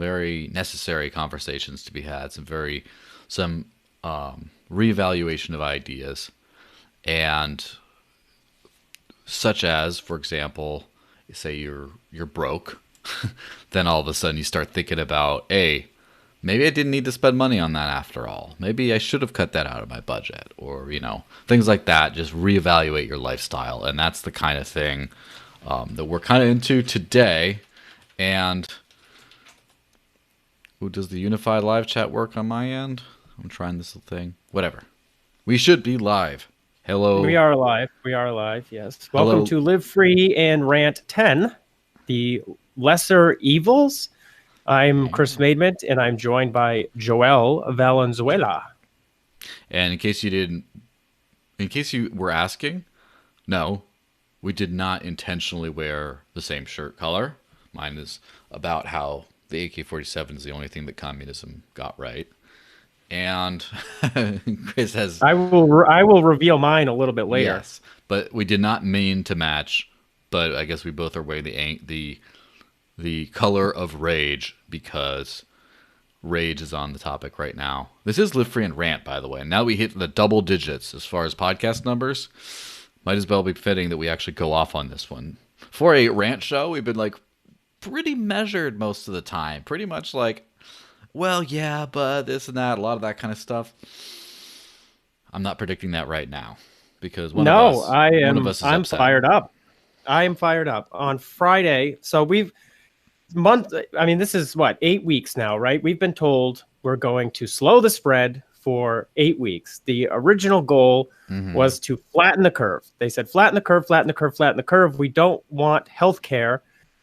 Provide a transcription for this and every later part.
very necessary conversations to be had, some reevaluation of ideas, and such as, for example, say you're broke, then all of a sudden you start thinking about, hey, maybe I didn't need to spend money on that after all. Maybe I should have cut that out of my budget, or things like that. Just reevaluate your lifestyle, and that's the kind of thing that we're kind of into today. And does the unified live chat work on my end? I'm trying this thing. Whatever. We should be live. Hello. We are live. We are live, yes. Hello. Welcome to Live Free and Rant 10, the Lesser Evils. I'm Chris Maidment, and I'm joined by Joel Valenzuela. And in case you were asking, no, we did not intentionally wear the same shirt color. Mine is about how the AK-47 is the only thing that communism got right. And Chris has... I will reveal mine a little bit later. Yes, but we did not mean to match, but I guess we both are wearing the color of rage because rage is on the topic right now. This is Live Free and Rant, by the way. Now we hit the double digits as far as podcast numbers. Might as well be fitting that we actually go off on this one. For a rant show, we've been pretty measured most of the time. Pretty much well, yeah, but this and that, a lot of that kind of stuff. I'm not predicting that right now because one of us is I'm upset. fired up. I am fired up. On Friday, so this is 8 weeks now, right? We've been told we're going to slow the spread for 8 weeks. The original goal was to flatten the curve. They said, flatten the curve, flatten the curve, flatten the curve. We don't want healthcare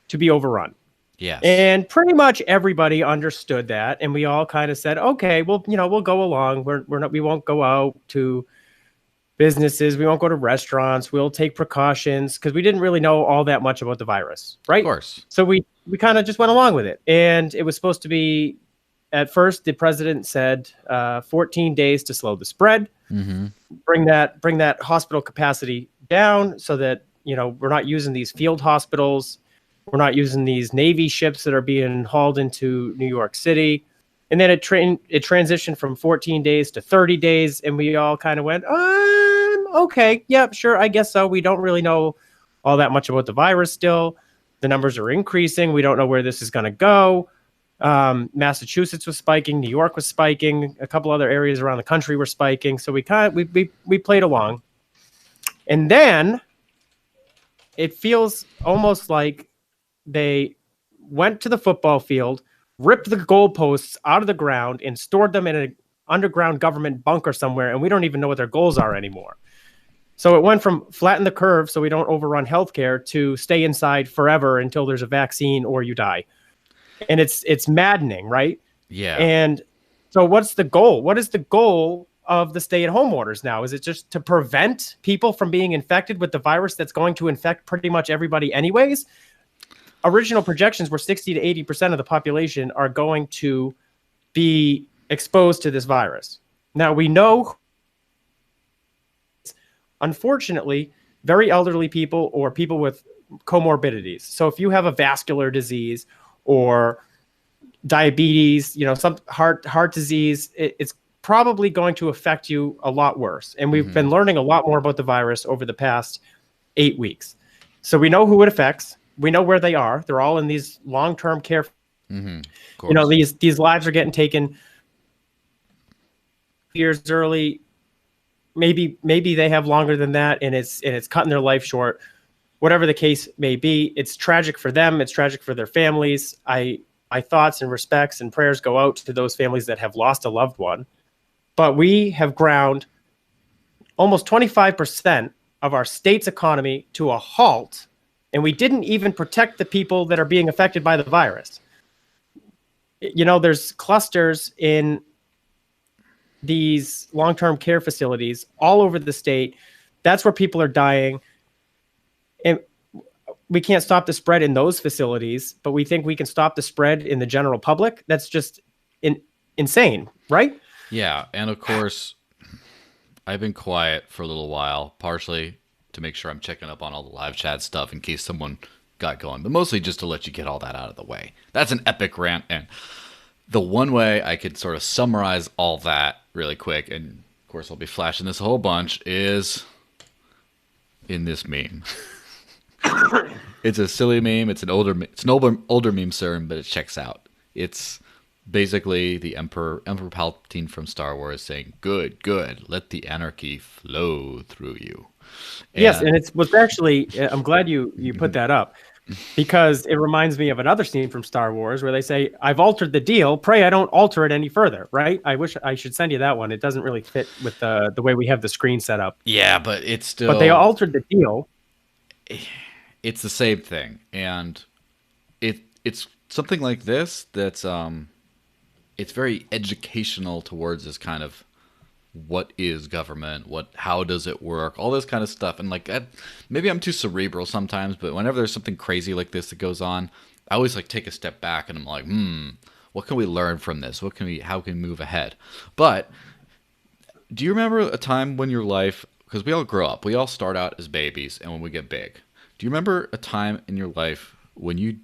to be overrun. Yes. And pretty much everybody understood that. And we all kind of said, okay, well, we'll go along. We won't go out to businesses. We won't go to restaurants. We'll take precautions because we didn't really know all that much about the virus, right? Of course. So we kind of just went along with it. And it was supposed to be, at first, the president said 14 days to slow the spread, bring that hospital capacity down so that, we're not using these field hospitals. We're not using these Navy ships that are being hauled into New York City. And then it transitioned from 14 days to 30 days. And we all kind of went, okay, yeah, sure, I guess so. We don't really know all that much about the virus still. The numbers are increasing. We don't know where this is going to go. Massachusetts was spiking. New York was spiking. A couple other areas around the country were spiking. So we played along. And then it feels almost like they went to the football field, ripped the goalposts out of the ground, and stored them in an underground government bunker somewhere, and we don't even know what their goals are anymore. So it went from flatten the curve so we don't overrun healthcare to stay inside forever until there's a vaccine or you die. And it's maddening, right? Yeah. And so what's the goal? What is the goal of the stay-at-home orders now? Is it just to prevent people from being infected with the virus that's going to infect pretty much everybody anyways? Original projections were 60 to 80% of the population are going to be exposed to this virus. Now, we know, unfortunately, very elderly people or people with comorbidities. So if you have a vascular disease or diabetes, some heart disease, it's probably going to affect you a lot worse. And we've been learning a lot more about the virus over the past 8 weeks. So we know who it affects. We know where they are. They're all in these long-term care. These lives are getting taken years early. Maybe they have longer than that, and it's cutting their life short. Whatever the case may be, it's tragic for them. It's tragic for their families. My thoughts and respects and prayers go out to those families that have lost a loved one. But we have ground almost 25% of our state's economy to a halt. And we didn't even protect the people that are being affected by the virus. There's clusters in these long-term care facilities all over the state. That's where people are dying. And we can't stop the spread in those facilities, but we think we can stop the spread in the general public. That's just insane, right? Yeah. And of course, I've been quiet for a little while, partially to make sure I'm checking up on all the live chat stuff in case someone got going, but mostly just to let you get all that out of the way. That's an epic rant, and the one way I could sort of summarize all that really quick, and of course I'll be flashing this a whole bunch, is in this meme. It's a silly meme. It's an older meme, sir, but it checks out. It's basically the Emperor Palpatine from Star Wars saying, "Good, good, let the anarchy flow through you." Yes, and it was actually, I'm glad you put that up, because it reminds me of another scene from Star Wars where they say, "I've altered the deal. Pray I don't alter it any further." Right? I wish I should send you that one. It doesn't really fit with the way we have the screen set up. Yeah, but it's still. But they altered the deal. It's the same thing, and it's something like this that's it's very educational towards this kind of what is government, how does it work, all this kind of stuff. And like maybe I'm too cerebral sometimes, but whenever there's something crazy like this that goes on, I always like take a step back and I'm like, what can we learn from this? How can we move ahead? But do you remember a time when your life, because we all grow up, we all start out as babies, and when we get big, do you remember a time in your life when you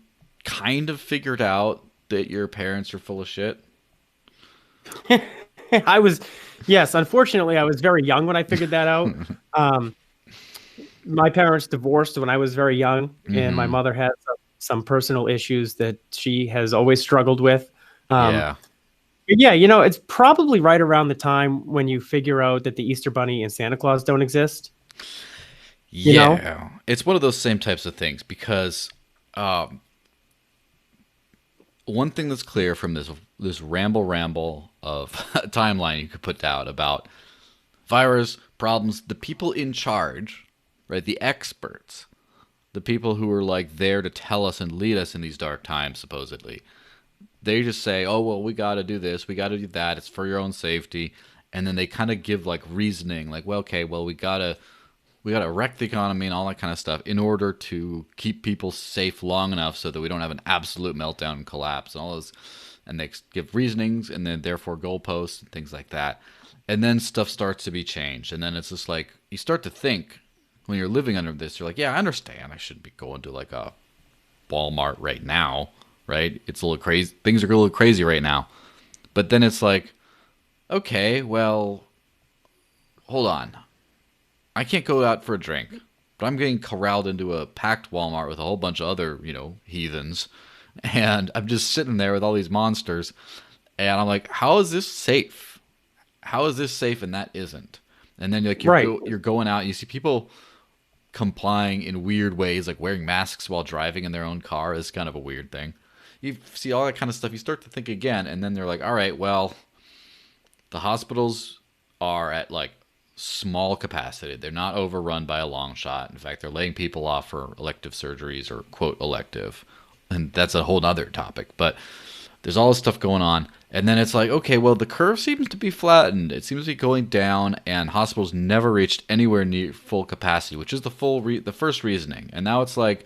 kind of figured out that your parents are full of shit? Yes, unfortunately, I was very young when I figured that out. My parents divorced when I was very young, and my mother had some personal issues that she has always struggled with. Yeah, it's probably right around the time when you figure out that the Easter Bunny and Santa Claus don't exist. It's one of those same types of things, because one thing that's clear from this ramble of a timeline you could put out about virus problems, the people in charge, right, the experts, the people who are like there to tell us and lead us in these dark times, supposedly, they just say, oh, well, we got to do this, we got to do that, it's for your own safety. And then they kind of give like reasoning, like, well, okay, well, we got to wreck the economy and all that kind of stuff in order to keep people safe long enough so that we don't have an absolute meltdown and collapse and all this. And they give reasonings and then therefore goalposts and things like that. And then stuff starts to be changed. And then it's just like, you start to think when you're living under this, you're like, yeah, I understand. I shouldn't be going to like a Walmart right now, right? It's a little crazy. Things are a little crazy right now. But then it's like, okay, well, hold on. I can't go out for a drink, but I'm getting corralled into a packed Walmart with a whole bunch of other, heathens. And I'm just sitting there with all these monsters. And I'm like, how is this safe? How is this safe and that isn't? And then you're going out and you see people complying in weird ways, like wearing masks while driving in their own car is kind of a weird thing. You see all that kind of stuff. You start to think again. And then they're like, all right, well, the hospitals are at like small capacity. They're not overrun by a long shot. In fact, they're laying people off for elective surgeries or quote elective. And that's a whole nother topic. But there's all this stuff going on. And then it's like, okay, well, the curve seems to be flattened. It seems to be going down, and hospitals never reached anywhere near full capacity, which is the first reasoning. And now it's like,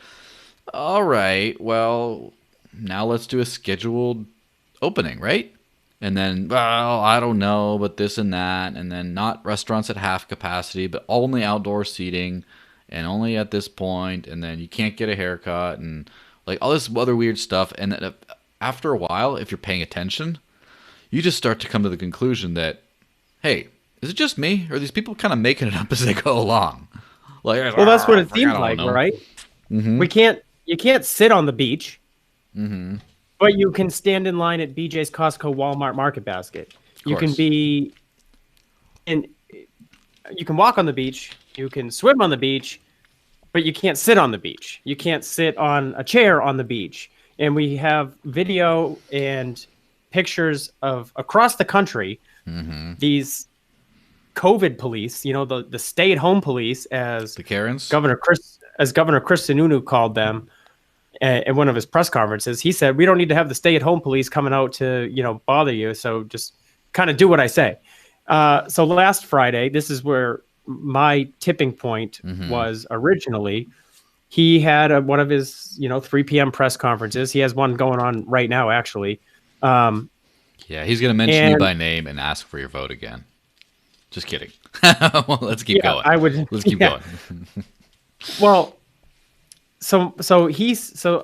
all right, well, now let's do a scheduled opening, right? And then, well, I don't know, but this and that. And then not restaurants at half capacity, but only outdoor seating and only at this point. And then you can't get a haircut and like all this other weird stuff. And then after a while, if you're paying attention, you just start to come to the conclusion that, hey, is it just me? Or are these people kind of making it up as they go along? Like, well, that's what it seems like, right? Mm-hmm. You can't sit on the beach. Mm-hmm. But you can stand in line at BJ's, Costco, Walmart, Market Basket. You can you can walk on the beach, you can swim on the beach, but you can't sit on the beach. You can't sit on a chair on the beach. And we have video and pictures of across the country, these COVID police, the stay-at-home police, as the Karens, Governor Chris Sununu called them. In one of his press conferences, he said, we don't need to have the stay-at-home police coming out to, bother you. So just kind of do what I say. So last Friday, this is where my tipping point was originally. He had one of his, 3 p.m. press conferences. He has one going on right now, actually. Yeah, he's going to mention you by name and ask for your vote again. Just kidding. Well, let's keep going. Let's keep going. Well, So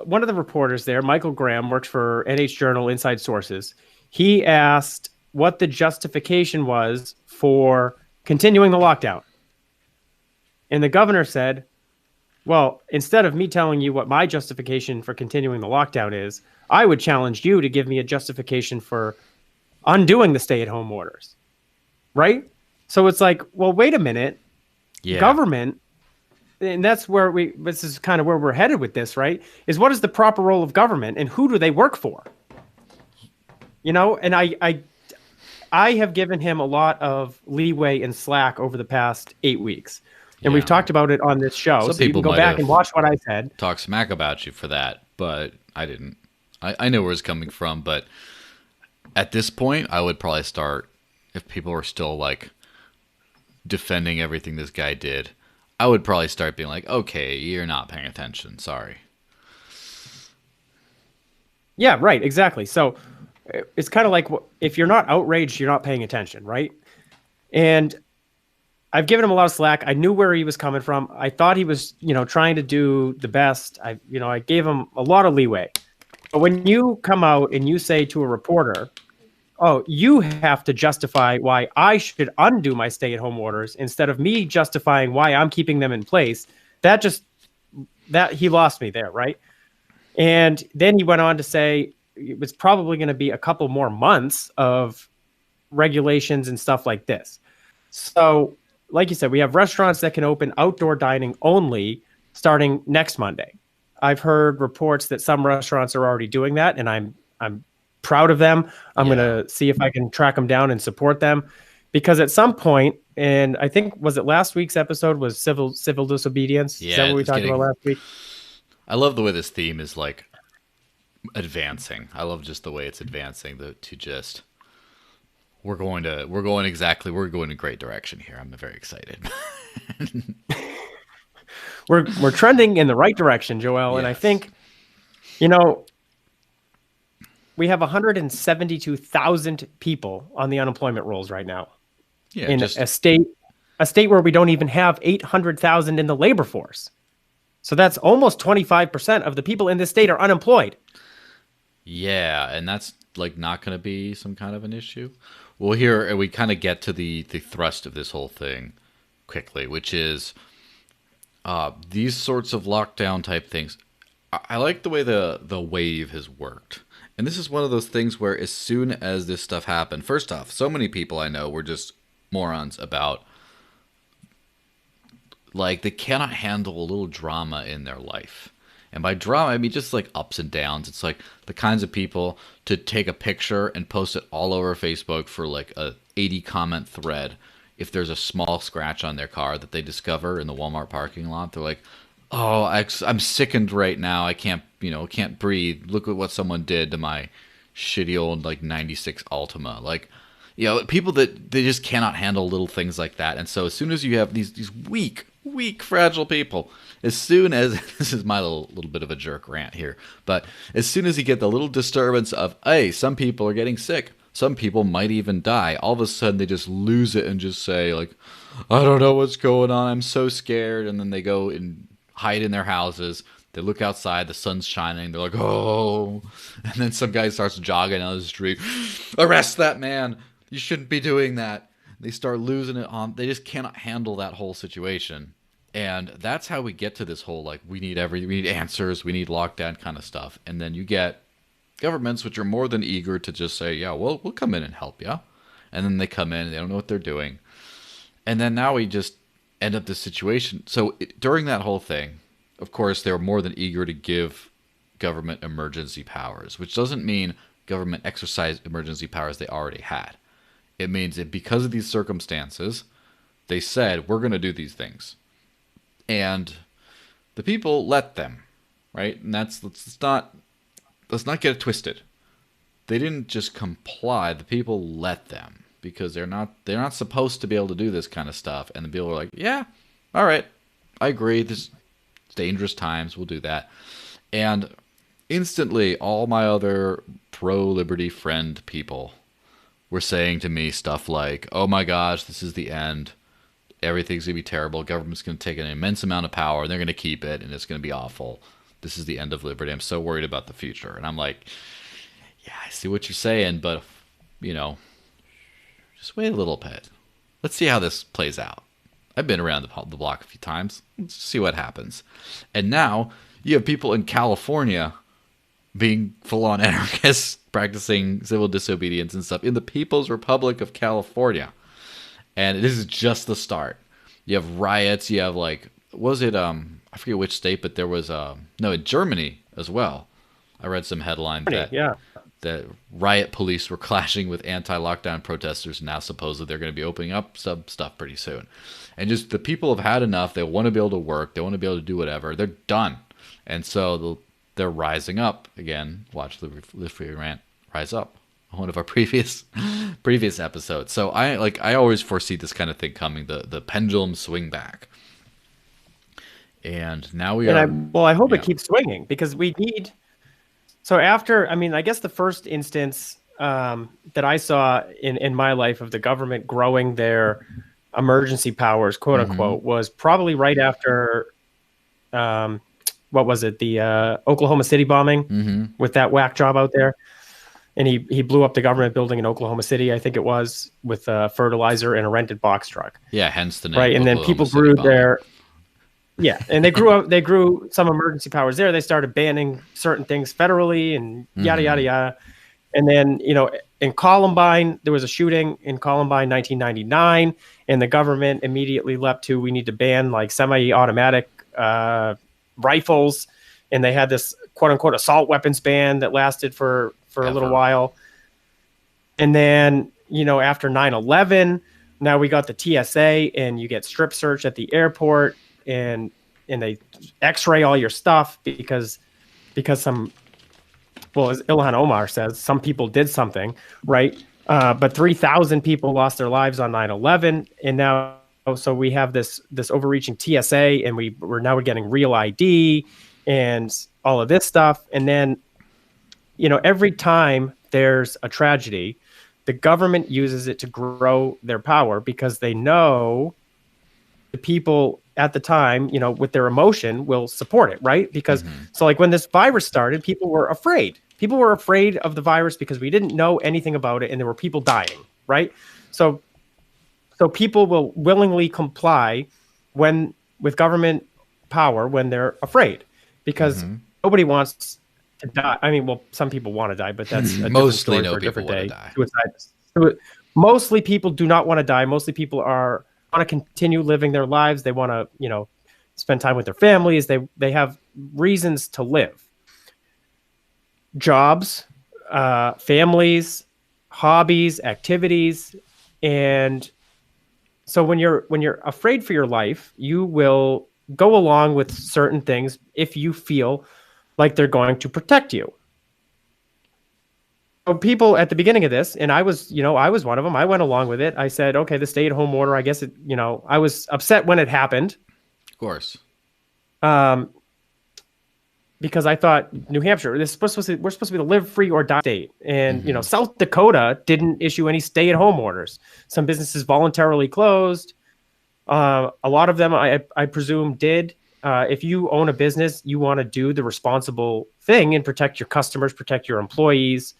one of the reporters there, Michael Graham, works for NH Journal Inside Sources. He asked what the justification was for continuing the lockdown. And the governor said, well, instead of me telling you what my justification for continuing the lockdown is, I would challenge you to give me a justification for undoing the stay-at-home orders. Right? So it's like, well, wait a minute. Yeah. Government, and that's where this is kind of where we're headed with this, right? Is what is the proper role of government and who do they work for? And I have given him a lot of leeway and slack over the past 8 weeks. And we've talked about it on this show. So you can go back and watch what I said. Talk smack about you for that, but I didn't. I know where it's coming from, but at this point, I would probably start, if people were still like defending everything this guy did, I would probably start being like, okay, you're not paying attention. Sorry. Yeah, right. Exactly. So it's kind of like, if you're not outraged, you're not paying attention, right? And I've given him a lot of slack. I knew where he was coming from. I thought he was, trying to do the best. I gave him a lot of leeway. But when you come out and you say to a reporter, oh, you have to justify why I should undo my stay-at-home orders instead of me justifying why I'm keeping them in place, that he lost me there, right? And then he went on to say it was probably going to be a couple more months of regulations and stuff like this. So, like you said, we have restaurants that can open outdoor dining only starting next Monday. I've heard reports that some restaurants are already doing that, and I'm proud of them. I'm going to see if I can track them down and support them, because at some point, and I think, was it last week's episode was civil disobedience? Yeah, is that what we talked about last week? I love the way this theme is like advancing. I love just the way it's advancing we're going in a great direction here. I'm very excited. We're trending in the right direction, Joel. Yes. And I think, we have 172,000 people on the unemployment rolls right now. Yeah, in a state where we don't even have 800,000 in the labor force. So that's almost 25% of the people in this state are unemployed. Yeah, and that's like not going to be some kind of an issue. Well, here we kind of get to the thrust of this whole thing quickly, which is these sorts of lockdown type things. I like the way the wave has worked. And this is one of those things where as soon as this stuff happened, first off, so many people I know were just morons about, like, they cannot handle a little drama in their life. And by drama, I mean just like ups and downs. It's like the kinds of people to take a picture and post it all over Facebook for like a 80 comment thread. If there's a small scratch on their car that they discover in the Walmart parking lot, they're like, oh, I'm sickened right now. I can't breathe. Look at what someone did to my shitty old like 96 Altima. Like, people that they just cannot handle little things like that. And so as soon as you have these weak, fragile people, as soon as this is my little bit of a jerk rant here, but as soon as you get the little disturbance of, hey, some people are getting sick, some people might even die, all of a sudden they just lose it and just say like, I don't know what's going on, I'm so scared, and then they go and hide in their houses. They look outside, the sun's shining, they're like, oh, and then some guy starts jogging down the street, arrest that man, you shouldn't be doing that. They start losing it on, they just cannot handle that whole situation. And that's how we get to this whole, like, we need answers, we need lockdown kind of stuff. And then you get governments which are more than eager to just say, yeah, well, we'll come in and help you. And then they come in, they don't know what they're doing. And then now we just end up this situation. So during that whole thing, of course, they were more than eager to give government emergency powers, which doesn't mean government exercised emergency powers they already had. It means that because of these circumstances, they said, we're going to do these things. And the people let them, right? And let's not get it twisted. They didn't just comply. The people let them because they're not supposed to be able to do this kind of stuff. And the people are like, yeah, all right, I agree. This is dangerous times. We'll do that. And instantly, all my other pro-liberty friend people were saying to me stuff like, oh my gosh, this is the end. everything's going to be terrible. Government's going to take an immense amount of power, and they're going to keep it, and it's going to be awful. This is the end of liberty. I'm so worried about the future. And I'm like, yeah, I see what you're saying, but, just wait a little bit. Let's see how this plays out. I've been around the block a few times. Let's see what happens. And now you have people in California being full-on anarchists, practicing civil disobedience and stuff in the People's Republic of California. And this is just the start. You have riots. You have I forget which state, but there was in Germany as well. I read some headline that riot police were clashing with anti-lockdown protesters. Now supposedly they're going to be opening up some stuff pretty soon. And just the people have had enough. They want to be able to work. They want to be able to do whatever. They're done. And so they're rising up again. Watch Live Free Rant rise up. One of our previous episodes. So I always foresee this kind of thing coming. The pendulum swing back. And now I hope it keeps swinging, because we need. So after, I guess the first instance that I saw in my life of the government growing their emergency powers, quote unquote, was probably right after, what was it? The Oklahoma City bombing with that whack job out there. And he blew up the government building in Oklahoma City, I think it was, with fertilizer and a rented box truck. Yeah, hence the name. Right, and then people grew their. Yeah, and they grew some emergency powers there. They started banning certain things federally and yada, yada, yada. And then, in Columbine, there was a shooting in Columbine 1999, and the government immediately leapt to, we need to ban semi-automatic rifles. And they had this quote unquote assault weapons ban that lasted for a little while. And then, after 9/11, now we got the TSA, and you get strip search at the airport. And they x-ray all your stuff because some, as Ilhan Omar says, some people did something, right? But 3,000 people lost their lives on 9/11, and now so we have this overreaching TSA, and we're getting real ID and all of this stuff. And then, every time there's a tragedy, the government uses it to grow their power, because they know the people at the time, with their emotion, will support it, right? Because so when this virus started, people were afraid. People were afraid of the virus because we didn't know anything about it, and there were people dying, right? So people will willingly comply with government power when they're afraid, because nobody wants to die. Some people want to die, but that's a different story for a different day. Suicide. Mostly people do not want to die. Mostly people want to continue living their lives. They want to, spend time with their families. They have reasons to live. Jobs, families, hobbies, activities. And so when you're afraid for your life, you will go along with certain things if you feel like they're going to protect you. So people at the beginning of this, and I was one of them. I went along with it. I said, okay, the stay-at-home order, I guess I was upset when it happened. Of course. Because I thought New Hampshire, we're supposed to be the live free or die state. And, South Dakota didn't issue any stay-at-home orders. Some businesses voluntarily closed. A lot of them, I presume, did. If you own a business, you want to do the responsible thing and protect your customers, protect your employees.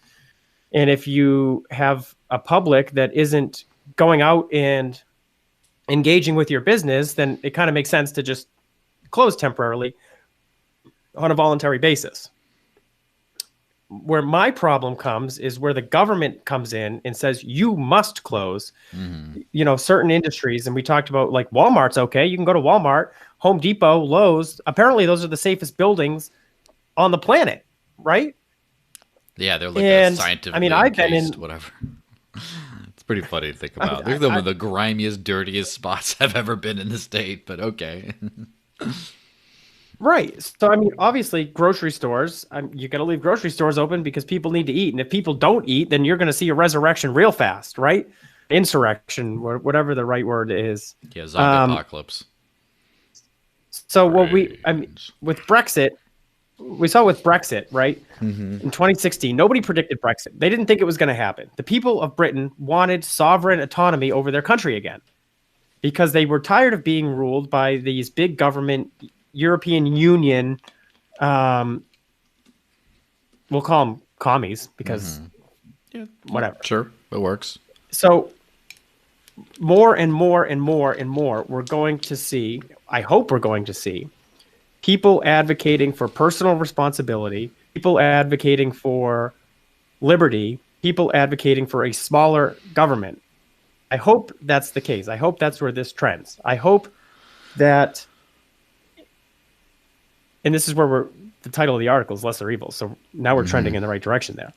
And if you have a public that isn't going out and engaging with your business, then it kind of makes sense to just close temporarily on a voluntary basis. Where my problem comes is where the government comes in and says, you must close, certain industries. And we talked about Walmart's okay. You can go to Walmart, Home Depot, Lowe's. Apparently those are the safest buildings on the planet, right? Yeah, they're a scientifically I've been in whatever. It's pretty funny to think about. They're one of the grimiest, dirtiest spots I've ever been in the state, but okay. Right. So, obviously, grocery stores, you got to leave grocery stores open because people need to eat. And if people don't eat, then you're going to see a resurrection real fast, right? Insurrection, whatever the right word is. Yeah, zombie apocalypse. So, with Brexit, we saw with Brexit, right? In 2016, nobody predicted Brexit. They didn't think it was going to happen. The people of Britain wanted sovereign autonomy over their country again because they were tired of being ruled by these big government, European Union, we'll call them commies because whatever. Sure, it works. So more and more and more and more, we're going to see, I hope we're going to see, people advocating for personal responsibility, people advocating for liberty, people advocating for a smaller government. I hope that's the case. I hope that's where this trends. I hope that, and this is where the title of the article is Lesser Evil. So now we're trending in the right direction there.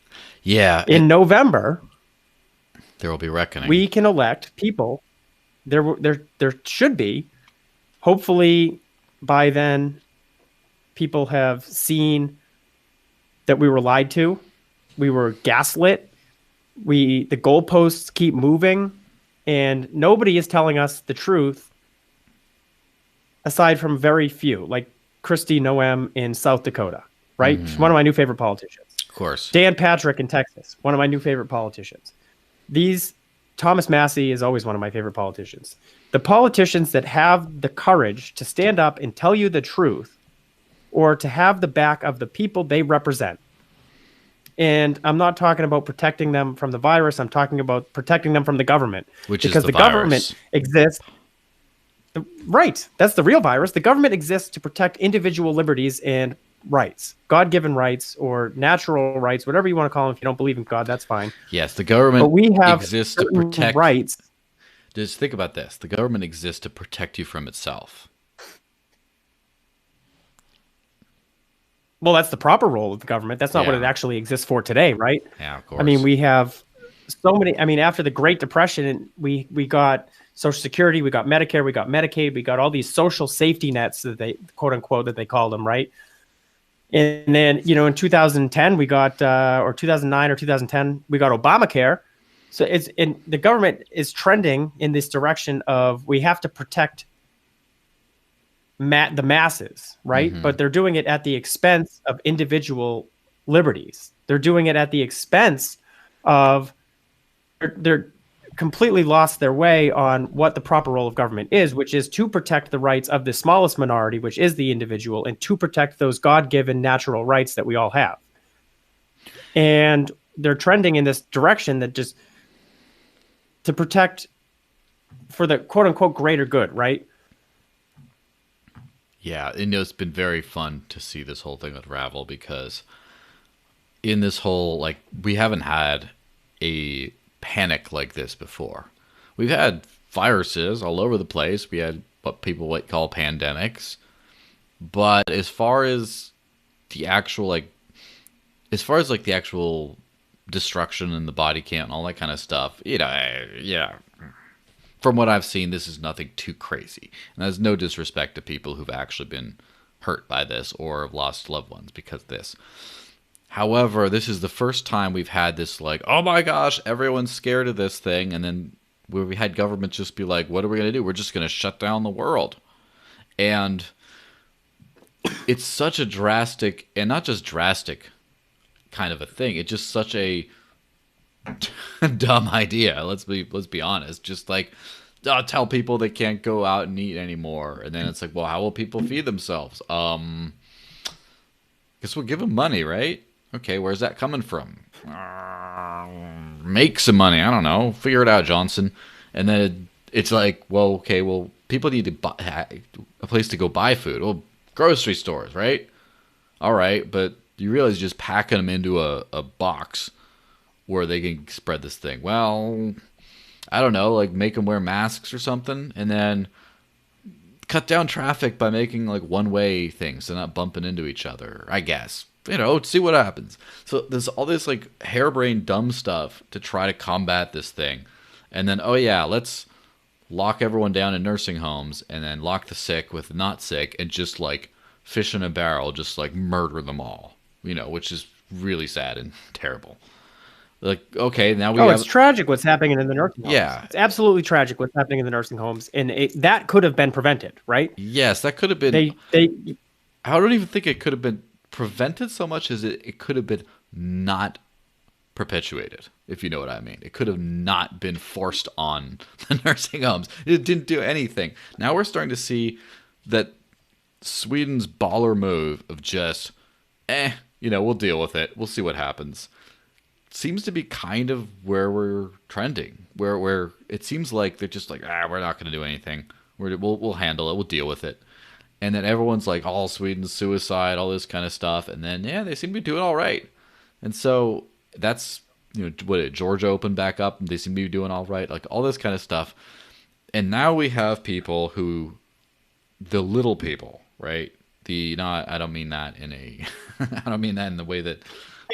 Yeah. In November, there will be reckoning. We can elect people. There should be. Hopefully, by then, people have seen that we were lied to, we were gaslit, the goalposts keep moving, and nobody is telling us the truth, aside from very few, like Kristi Noem in South Dakota, right? She's one of my new favorite politicians. Of course. Dan Patrick in Texas, one of my new favorite politicians. Thomas Massey is always one of my favorite politicians. The politicians that have the courage to stand up and tell you the truth, or to have the back of the people they represent. And I'm not talking about protecting them from the virus. I'm talking about protecting them from the government. Because the government exists. Right. That's the real virus. The government exists to protect individual liberties and rights, God-given rights or natural rights, whatever you want to call them. If you don't believe in God, that's fine. Yes, the government but we have exists to protect rights. Just think about this. The government exists to protect you from itself. Well, that's the proper role of the government. That's not what it actually exists for today, right? Yeah, of course. I mean, we have so many. I mean, after the Great Depression, we got Social Security, we got Medicare, we got Medicaid, we got all these social safety nets that they, quote unquote, that they call them, right? And then, in 2010, we got, or 2009 or 2010, we got Obamacare. So the government is trending in this direction of we have to protect the masses, right? But they're doing it at the expense of individual liberties. They're doing it at the expense of, they're completely lost their way on what the proper role of government is, which is to protect the rights of the smallest minority, which is the individual, and to protect those God-given natural rights that we all have. And they're trending in this direction that just to protect for the quote-unquote greater good, right? Yeah, it's been very fun to see this whole thing unravel because in this whole, we haven't had a panic like this before. We've had viruses all over the place. We had what people might call pandemics. But as far as the actual, the actual destruction and the body count and all that kind of stuff, from what I've seen, this is nothing too crazy. And there's no disrespect to people who've actually been hurt by this or have lost loved ones because of this. However, this is the first time we've had this, oh my gosh, everyone's scared of this thing. And then where we had government just be like, what are we going to do? We're just going to shut down the world. And it's such a drastic, and not just drastic kind of a thing. It's just such a dumb idea. Let's be honest. Just tell people they can't go out and eat anymore. And then it's well, how will people feed themselves? Guess we'll give them money, right? Okay, where's that coming from? Make some money. I don't know. Figure it out, Johnson. And then it's well, people need to buy a place to go buy food. Well, grocery stores, right? All right, but you realize you're just packing them into a box where they can spread this thing. Well, I don't know, make them wear masks or something, and then cut down traffic by making one-way things so not bumping into each other, I guess. See what happens. So there's all this harebrained dumb stuff to try to combat this thing. And then, let's lock everyone down in nursing homes and then lock the sick with the not sick and just fish in a barrel, just murder them all, which is really sad and terrible. Okay, now we have... it's tragic what's happening in the nursing homes. Yeah. It's absolutely tragic what's happening in the nursing homes. And that could have been prevented, right? Yes, that could have been... I don't even think it could have been prevented so much as it could have been not perpetuated, if you know what I mean. It could have not been forced on the nursing homes. It didn't do anything. Now we're starting to see that Sweden's baller move of just, we'll deal with it. We'll see what happens. Seems to be kind of where we're trending, where it seems like they're just like, we're not going to do anything. We'll handle it. We'll deal with it. And then everyone's like, all Sweden's suicide, all this kind of stuff. And then, they seem to be doing all right. And so that's, Georgia opened back up and they seem to be doing all right. Like all this kind of stuff. And now we have people the little people, right? I don't mean that in I don't mean that in the way that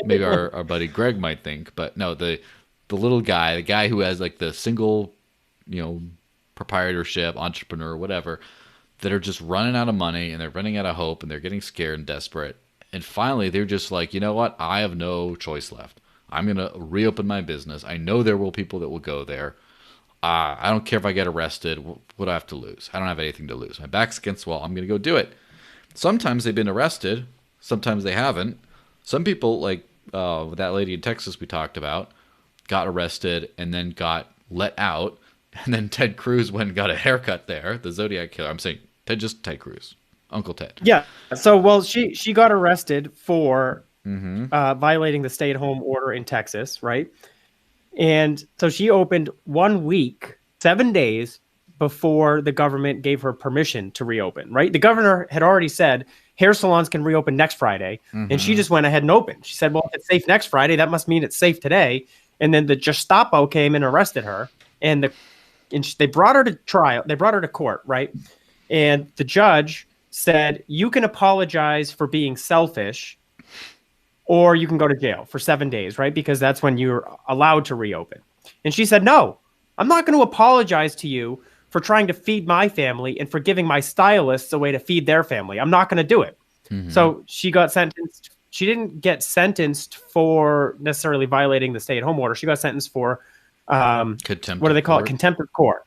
maybe our buddy Greg might think, but no, the little guy, the guy who has like the single, proprietorship, entrepreneur, whatever, that are just running out of money and they're running out of hope and they're getting scared and desperate. And finally, they're just like, you know what? I have no choice left. I'm going to reopen my business. I know there will be people that will go there. I don't care if I get arrested. What do I have to lose? I don't have anything to lose. My back's against the wall. I'm going to go do it. Sometimes they've been arrested. Sometimes they haven't. Some people, like that lady in Texas we talked about, got arrested and then got let out. And then Ted Cruz went and got a haircut there. The Zodiac killer. I'm saying Ted Cruz. Uncle Ted. Yeah. So, she got arrested for violating the stay-at-home order in Texas, right? And so she opened 1 week, 7 days before the government gave her permission to reopen, right? The governor had already said hair salons can reopen next Friday. And she just went ahead and opened. She said, well, if it's safe next Friday, that must mean it's safe today. And then the Gestapo came and arrested her. And they brought her to trial. They brought her to court, right? And the judge said, you can apologize for being selfish or you can go to jail for 7 days, right? Because that's when you're allowed to reopen. And she said, no, I'm not going to apologize to you for trying to feed my family and for giving my stylists a way to feed their family. I'm not going to do it. So she got sentenced. She didn't get sentenced for necessarily violating the stay-at-home order. She got sentenced for contempt. What do they call it? Contempt of court.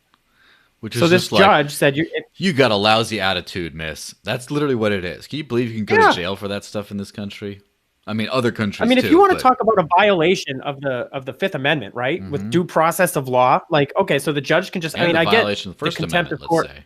Which is so this judge said, you got a lousy attitude, miss. That's literally what it is. Can you believe you can go to jail for that stuff in this country? I mean, other countries if you want to talk about a violation of the Fifth Amendment, right, with due process of law, like, okay, so the judge can just, I get violation of the First Amendment, let's say.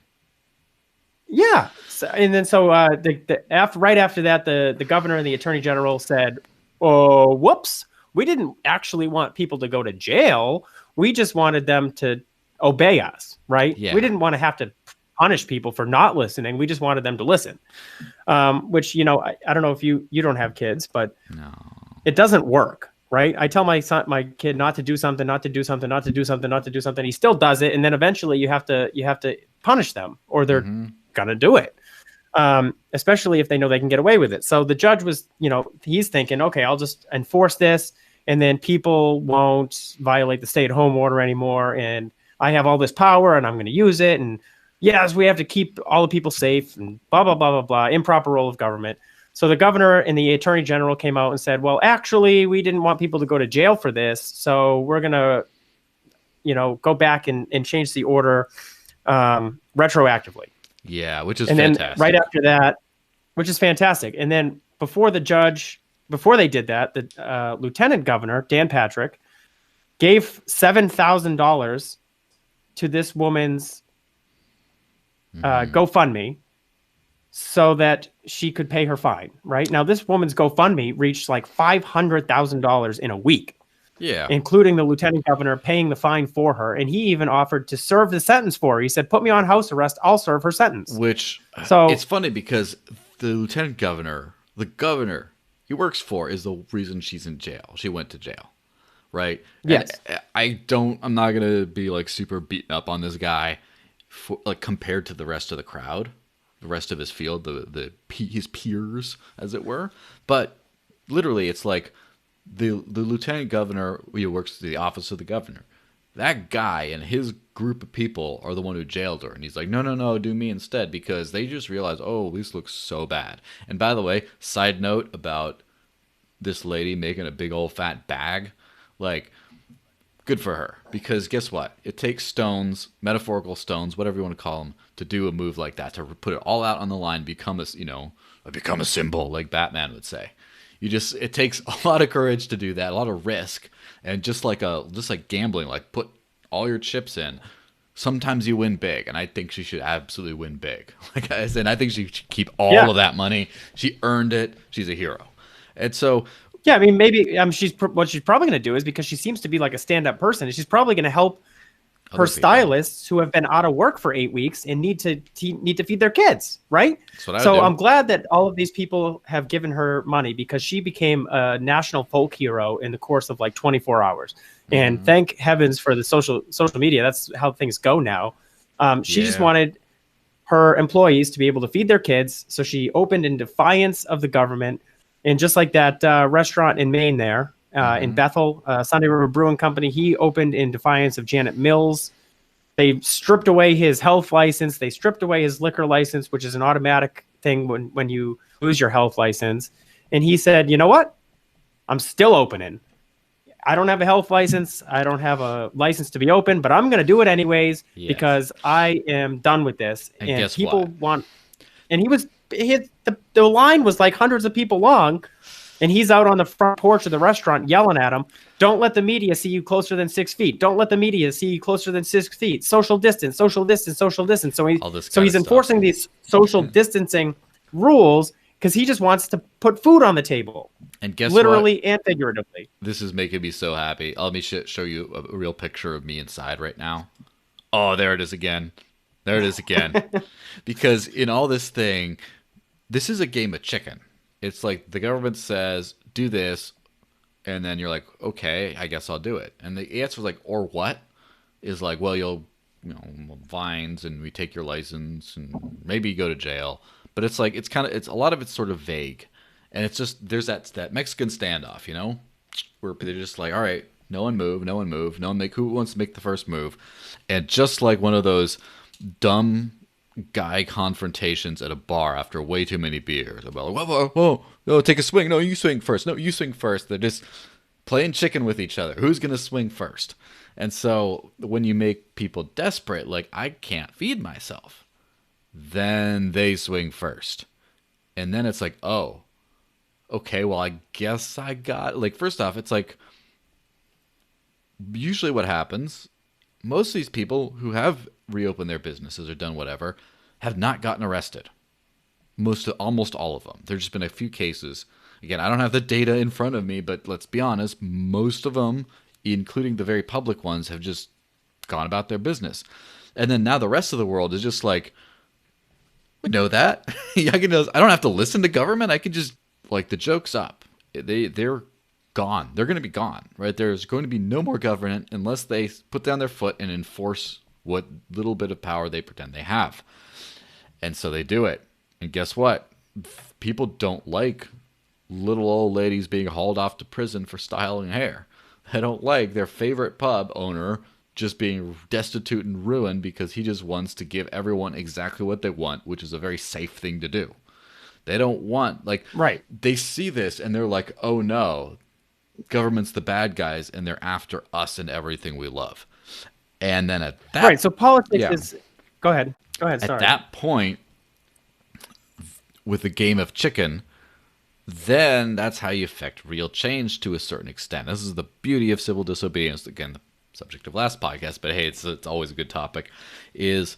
Yeah. And then right after that, the governor and the attorney general said, oh, whoops, we didn't actually want people to go to jail. We just wanted them to obey us, right? Yeah. We didn't want to have to punish people for not listening. We just wanted them to listen. Which, I don't know if you don't have kids, but it doesn't work, right? I tell my kid not to do something, not to do something, not to do something, not to do something. He still does it. And then eventually you have to punish them or they're going to do it. Especially if they know they can get away with it. So the judge was, he's thinking, okay, I'll just enforce this and then people won't violate the stay-at-home order anymore. And I have all this power and I'm going to use it. And yes, we have to keep all the people safe and blah, blah, blah, blah, blah, improper role of government. So the governor and the attorney general came out and said, well, actually, we didn't want people to go to jail for this. So we're going to, go back and change the order retroactively. Yeah, which is fantastic. Then right after that, which is fantastic. And then before they did that, the lieutenant governor, Dan Patrick, gave $7,000 to this woman's GoFundMe so that she could pay her fine, right? Now, this woman's GoFundMe reached like $500,000 in a week. Yeah. Including the lieutenant governor paying the fine for her. And he even offered to serve the sentence for her. He said, put me on house arrest. I'll serve her sentence. It's funny because the lieutenant governor, the governor he works for is the reason she's in jail. She went to jail. Right? Yes. And I'm not going to be like super beaten up on this guy for, like, compared to the rest of the crowd, the rest of his field, his peers, as it were. But literally, it's like, the lieutenant governor who works at the office of the governor, that guy and his group of people are the one who jailed her. And he's like, no, do me instead, because they just realized, oh, this looks so bad. And by the way, side note about this lady making a big old fat bag, like, good for her, because guess what? It takes stones, metaphorical stones, whatever you want to call them, to do a move like that, to put it all out on the line, become a symbol, like Batman would say. it takes a lot of courage to do that, a lot of risk, and just like gambling, like put all your chips in. Sometimes you win big, and I think she should absolutely win big. Like I said, I think she should keep all of that money. She earned it. She's a hero. And so, yeah, I mean, maybe what she's probably going to do is, because she seems to be like a stand-up person, she's probably going to help her stylists who have been out of work for 8 weeks and need to feed their kids, right? So I'm glad that all of these people have given her money, because she became a national folk hero in the course of like 24 hours. And thank heavens for the social media. That's how things go now. She just wanted her employees to be able to feed their kids, so she opened in defiance of the government. And just like that restaurant in Maine there, in Bethel, Sunday River Brewing Company, he opened in defiance of Janet Mills. They stripped away his health license. They stripped away his liquor license, which is an automatic thing when you lose your health license. And he said, you know what? I'm still opening. I don't have a health license. I don't have a license to be open, but I'm going to do it anyways because I am done with this. And people want, and the line was like hundreds of people long. And he's out on the front porch of the restaurant yelling at him, don't let the media see you closer than 6 feet. Don't let the media see you closer than 6 feet. Social distance, social distance, social distance. So he's enforcing these social distancing rules because he just wants to put food on the table. And guess literally what? And figuratively. This is making me so happy. Let me show you a real picture of me inside right now. Oh, there it is again. There it is again. Because in all this thing, this is a game of chicken. It's like the government says, do this, and then you're like, okay, I guess I'll do it. And the answer is like, or what? Is like, well, you'll, fines, and we take your license, and maybe you go to jail. But it's like, it's a lot of it's sort of vague. And it's just, there's that Mexican standoff, where they're just like, all right, no one move, who wants to make the first move? And just like one of those dumb guy confrontations at a bar after way too many beers. About like, whoa, no, take a swing. No, you swing first. No, you swing first. They're just playing chicken with each other. Who's going to swing first? And so when you make people desperate, like, I can't feed myself, then they swing first. And then it's like, oh, okay, well, I guess I got, like, first off, it's like, usually what happens, most of these people who have reopened their businesses or done whatever have not gotten arrested. Almost all of them. There's just been a few cases. Again, I don't have the data in front of me, but let's be honest, most of them, including the very public ones, have just gone about their business. And then now the rest of the world is just like, we know that. I don't have to listen to government. I can just, like, the joke's up. They're gone. They're going to be gone, right? There's going to be no more government unless they put down their foot and enforce what little bit of power they pretend they have. And so they do it. And guess what? People don't like little old ladies being hauled off to prison for styling hair. They don't like their favorite pub owner just being destitute and ruined because he just wants to give everyone exactly what they want, which is a very safe thing to do. They don't want, like, right. They see this and they're like, oh no, government's the bad guys and they're after us and everything we love. And then at that... Right, so politics is... Go ahead, sorry. At that point, with the game of chicken, then that's how you affect real change to a certain extent. This is the beauty of civil disobedience. Again, the subject of last podcast, but hey, it's always a good topic, is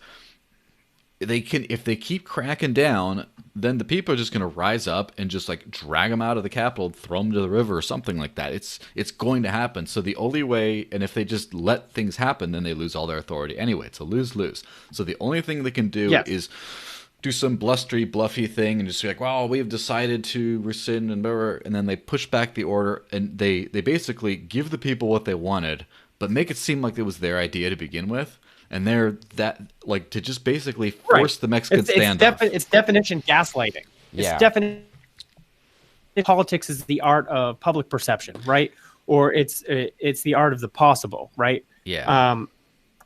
if they keep cracking down, then the people are just going to rise up and just like drag them out of the Capitol, throw them to the river or something like that. It's going to happen. So the only way, and if they just let things happen, then they lose all their authority anyway. It's a lose-lose. So the only thing they can do is do some blustery, bluffy thing and just be like, well, we've decided to rescind and whatever. And then they push back the order and they basically give the people what they wanted, but make it seem like it was their idea to begin with. And they're that, like, to just basically force the Mexican standoff. It's definition gaslighting. Yeah. It's definition. Politics is the art of public perception, right? Or it's the art of the possible, right? Yeah.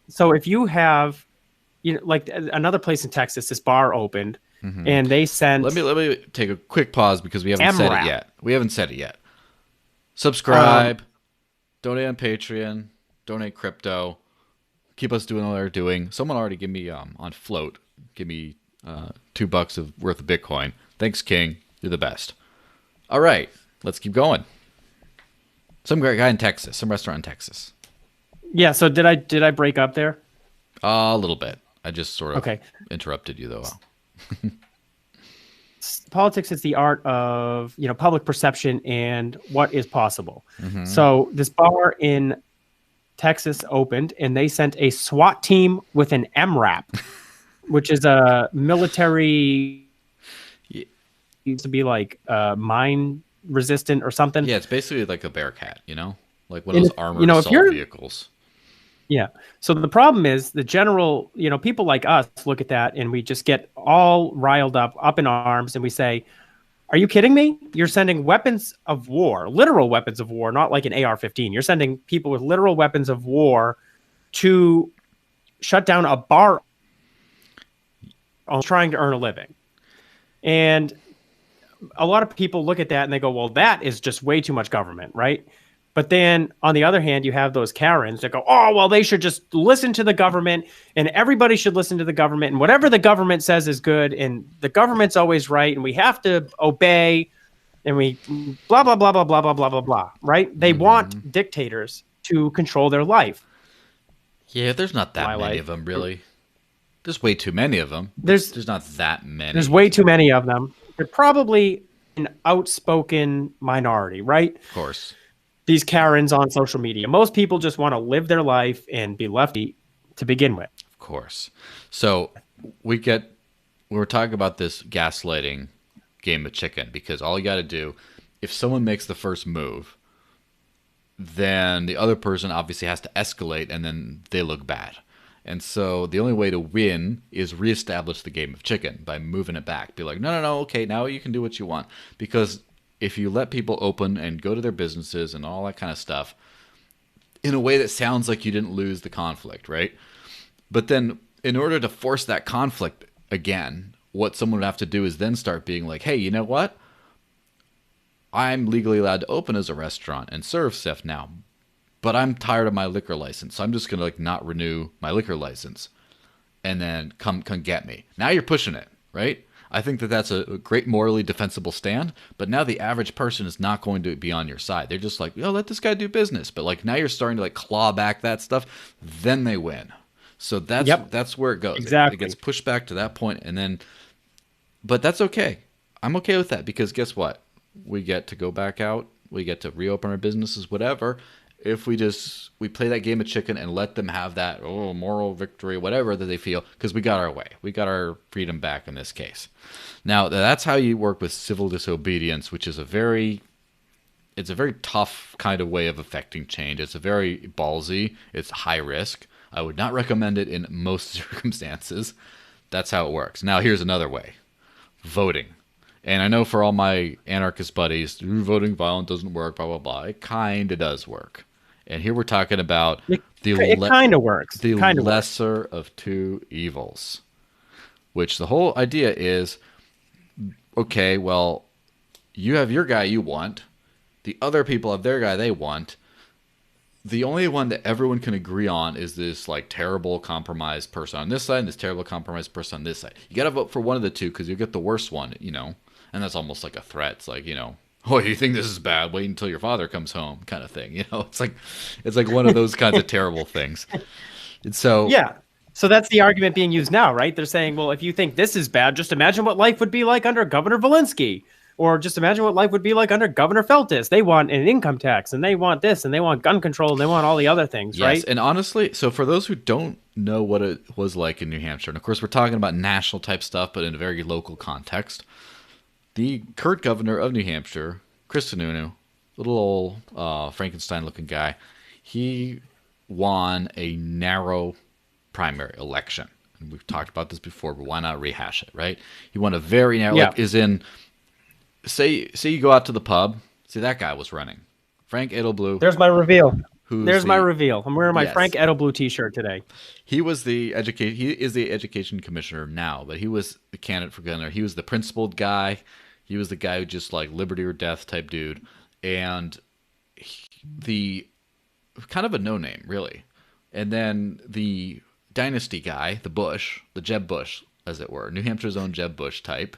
So if you have, like another place in Texas, this bar opened, and they sent. Let me take a quick pause because we haven't said it yet. Subscribe, donate on Patreon, donate crypto. Keep us doing what they're doing. Someone already give me on float. Give me $2 worth of Bitcoin. Thanks, King. You're the best. All right, let's keep going. Some great guy in Texas, some restaurant in Texas. Yeah. So did I break up there? A little bit. I just sort of Okay. interrupted you, though. Politics is the art of, public perception and what is possible. Mm-hmm. So this bar in Texas opened, and they sent a SWAT team with an MRAP, which is a military. Used to be like mine resistant or something. Yeah, it's basically like a Bearcat, like one of those armored assault vehicles. Yeah. So the problem is the general, people like us look at that and we just get all riled up in arms, and we say, are you kidding me? You're sending weapons of war, literal weapons of war, not like an AR-15. You're sending people with literal weapons of war to shut down a bar trying to earn a living. And a lot of people look at that and they go, well, that is just way too much government, right? But then on the other hand, you have those Karens that go, oh, well, they should just listen to the government, and everybody should listen to the government, and whatever the government says is good, and the government's always right, and we have to obey, and we blah, blah, blah, blah, blah, blah, blah, blah, blah, right? They want dictators to control their life. Yeah, there's not that many of them, really. There's way too many of them. There's not that many. There's way too many of them. They're probably an outspoken minority, right? Of course. These Karens on social media. Most people just want to live their life and be lefty to begin with. Of course. So we were talking about this gaslighting game of chicken, because all you got to do, if someone makes the first move, then the other person obviously has to escalate, and then they look bad. And so the only way to win is reestablish the game of chicken by moving it back. Be like, no, okay, now you can do what you want. Because if you let people open and go to their businesses and all that kind of stuff in a way that sounds like you didn't lose the conflict, right? But then in order to force that conflict again, what someone would have to do is then start being like, hey, you know what? I'm legally allowed to open as a restaurant and serve stuff now, but I'm tired of my liquor license, so I'm just going to not renew my liquor license, and then come get me. Now you're pushing it, right? I think that that's a great morally defensible stand, but now the average person is not going to be on your side. They're just like, let this guy do business. But now you're starting to claw back that stuff, then they win. So that's where it goes. Exactly. It gets pushed back to that point, and then, but that's okay. I'm okay with that, because guess what? We get to go back out. We get to reopen our businesses, whatever. If we play that game of chicken and let them have that moral victory, whatever that they feel, because we got our way. We got our freedom back in this case. Now, that's how you work with civil disobedience, which is a very tough kind of way of affecting change. It's a very ballsy. It's high risk. I would not recommend it in most circumstances. That's how it works. Now, here's another way. Voting. And I know for all my anarchist buddies, voting violent doesn't work, blah, blah, blah. It kind of does work. And here we're talking about it kind of works. The lesser of two evils, which the whole idea is, okay, well, you have your guy you want. The other people have their guy they want. The only one that everyone can agree on is this terrible compromised person on this side and this terrible compromised person on this side. You got to vote for one of the two, because you get the worst one, And that's almost like a threat. It's like, oh, you think this is bad? Wait until your father comes home, kind of thing. It's like one of those kinds of terrible things. And so yeah. So that's the argument being used now, right? They're saying, well, if you think this is bad, just imagine what life would be like under Governor Walensky, or just imagine what life would be like under Governor Feltus. They want an income tax, and they want this, and they want gun control, and they want all the other things, right? Yes, and honestly, so for those who don't know what it was like in New Hampshire, and of course we're talking about national type stuff, but in a very local context. The current governor of New Hampshire, Chris Sununu, little old Frankenstein-looking guy, he won a narrow primary election. And we've talked about this before, but why not rehash it, right? He won a very narrow, say you go out to the pub, see that guy was running. Frank Edelblue. There's my reveal. My reveal. I'm wearing my Frank Edelblue t-shirt today. He is the education commissioner now, but he was the candidate for governor. He was the principled guy. He was the guy who just liberty or death type dude. And the kind of a no-name, really. And then the dynasty guy, the Jeb Bush, as it were, New Hampshire's own Jeb Bush type,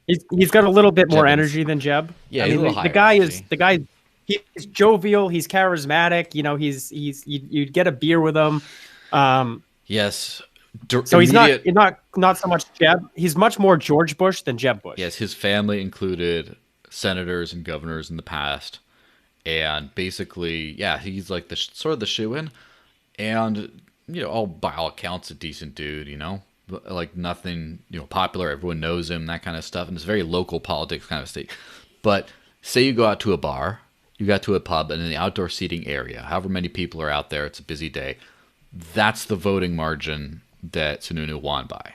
He's got a little bit more Jeb energy than Jeb. Yeah, I he's a mean, little the higher guy energy. he's jovial, he's charismatic. You'd get a beer with him. Yes. So he's Immediate. not so much Jeb. He's much more George Bush than Jeb Bush. Yes, his family included senators and governors in the past, and basically, yeah, he's like the sort of the shoo-in, and all by all accounts, a decent dude. Like nothing, popular. Everyone knows him, that kind of stuff, and it's very local politics kind of state. But say you go out to a bar, you got to a pub, and in the outdoor seating area, however many people are out there, it's a busy day. That's the voting margin that Sununu won by.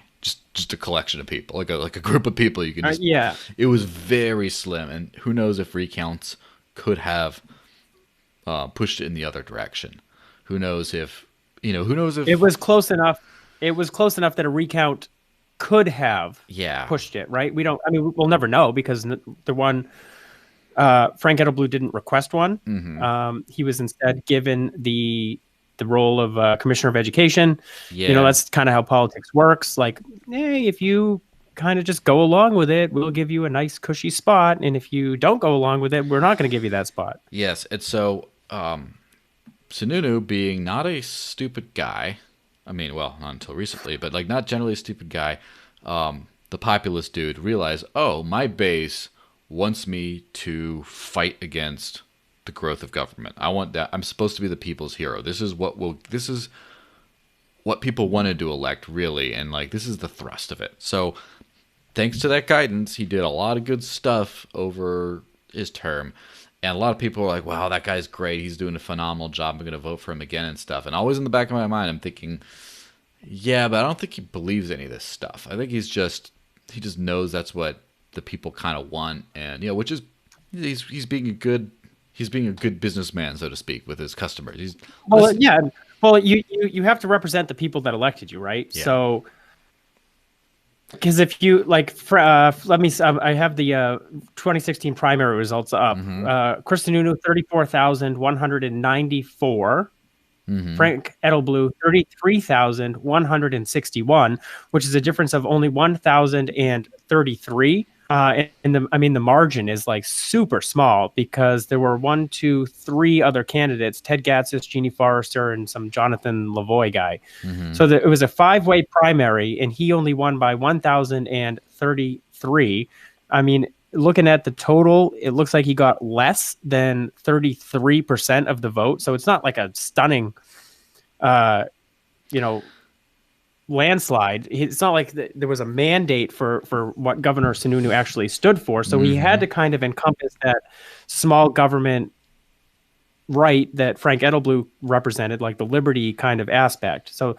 Just a collection of people, like a group of people. You can just, yeah. It was very slim, and who knows if recounts could have pushed it in the other direction. Who knows if it was close enough. It was close enough that a recount could have pushed it, right? We'll never know because the one Frank Edelblue didn't request one. Mm-hmm. He was instead given the role of commissioner of education. Yeah. That's kind of how politics works. Like, hey, if you kind of just go along with it, we'll give you a nice cushy spot. And if you don't go along with it, we're not going to give you that spot. Yes. And so Sununu, being not a stupid guy, not until recently, but like not generally a stupid guy, the populist dude realized, my base wants me to fight against the growth of government. I want that. I'm supposed to be the people's hero. This is what people wanted to elect, really, and like this is the thrust of it. So thanks to that guidance, he did a lot of good stuff over his term. And a lot of people were like, wow, that guy's great. He's doing a phenomenal job. I'm going to vote for him again and stuff. And always in the back of my mind, I'm thinking, yeah, but I don't think he believes any of this stuff. I think he just knows that's what the people kind of want. And, which is, he's being a good businessman, so to speak, with his customers. Well, you have to represent the people that elected you, right? Yeah. So, because if you I have the 2016 primary results up. Mm-hmm. Chris Sununu 34,194. Mm-hmm. Frank Edelblue 33,161, which is a difference of only 1,033. And the margin is like super small because there were 1, 2, 3 other candidates: Ted Gatsas, Jeannie Forrester, and some Jonathan Lavoie guy. Mm-hmm. So it was a 5-way primary, and he only won by 1,033. Looking at the total, it looks like he got less than 33% of the vote. So it's not like a stunning, landslide. It's not like there was a mandate for what Governor Sununu actually stood for. So he had to kind of encompass that small government right that Frank Edelblue represented, like the liberty kind of aspect. So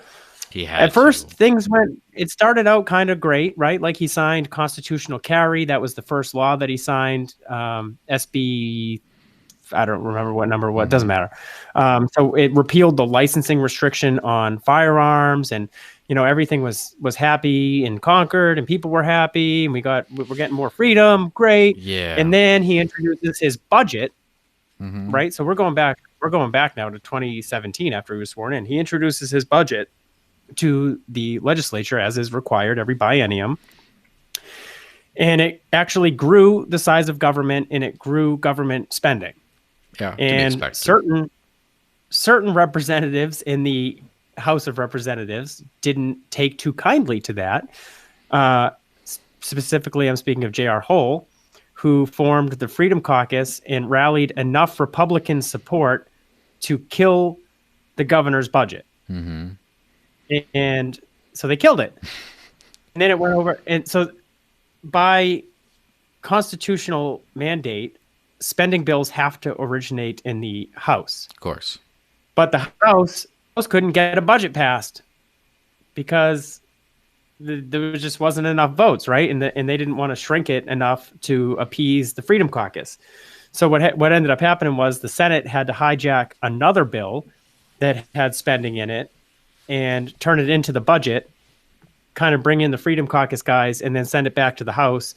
at first it started out kind of great, right? Like he signed constitutional carry. That was the first law that he signed. SB, I don't remember what number, doesn't matter. So it repealed the licensing restriction on firearms, and everything was happy in Concord, and people were happy, and we're getting more freedom. Great. Yeah. And then he introduces his budget, right? So we're going back now to 2017 after he was sworn in. He introduces his budget to the legislature, as is required every biennium. And it actually grew the size of government, and it grew government spending. Yeah. And certain representatives in the House of Representatives didn't take too kindly to that. Specifically, I'm speaking of J.R. Hull, who formed the Freedom Caucus and rallied enough Republican support to kill the governor's budget. Mm-hmm. And so they killed it. And then it went over. And so by constitutional mandate, spending bills have to originate in the House. Of course. But the House couldn't get a budget passed because there just wasn't enough votes, right? And they didn't want to shrink it enough to appease the Freedom Caucus. So what ended up happening was the Senate had to hijack another bill that had spending in it and turn it into the budget, kind of bring in the Freedom Caucus guys, and then send it back to the House,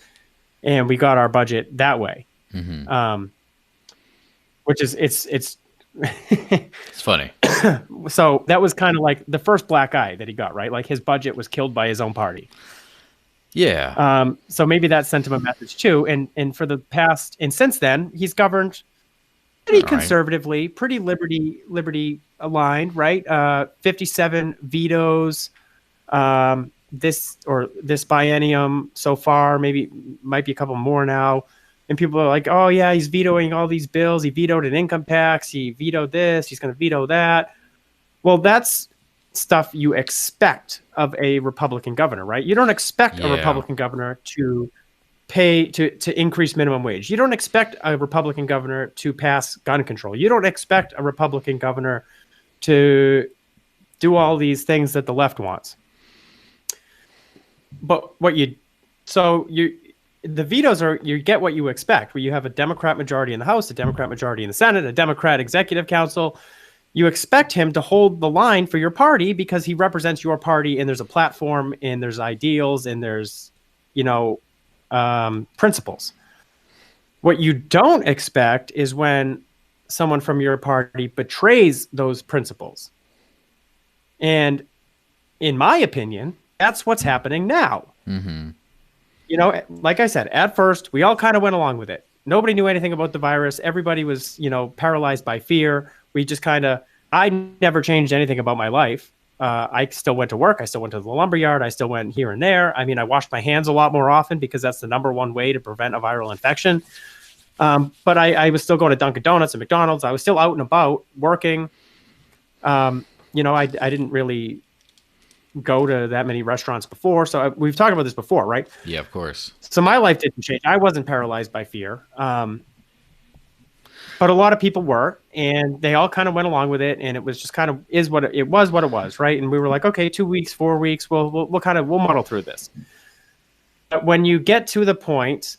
and we got our budget that way. Mm-hmm. Which is it's it's funny. So that was kind of like the first black eye that he got, right? Like his budget was killed by his own party. Yeah. So maybe that sent him a message too. And for the past, and since then, he's governed pretty conservatively, pretty liberty aligned, right? 57 vetoes this biennium so far. Maybe might be a couple more now. And people are like, oh yeah, he's vetoing all these bills. He vetoed an income tax. He vetoed this. He's going to veto that. Well, that's stuff you expect of a Republican governor, right? You don't expect a Republican governor to pay to increase minimum wage. You don't expect a Republican governor to pass gun control. You don't expect a Republican governor to do all these things that the left wants. But the vetoes are, you get what you expect, where you have a Democrat majority in the House, a Democrat majority in the Senate, a Democrat executive council. You expect him to hold the line for your party because he represents your party, and there's a platform, and there's ideals, and there's, principles. What you don't expect is when someone from your party betrays those principles. And in my opinion, that's what's happening now. Mm-hmm. Like I said, at first, we all kind of went along with it. Nobody knew anything about the virus. Everybody was, paralyzed by fear. We just I never changed anything about my life. I still went to work. I still went to the lumberyard. I still went here and there. I mean, I washed my hands a lot more often because that's the number one way to prevent a viral infection. But I was still going to Dunkin' Donuts and McDonald's. I was still out and about working. I didn't really go to that many restaurants before. So we've talked about this before, right? Yeah, of course. So my life didn't change. I wasn't paralyzed by fear. But a lot of people were, and they all kind of went along with it. And it was just kind of it was, right? And we were like, okay, 2 weeks, 4 weeks, we'll muddle through this. But when you get to the point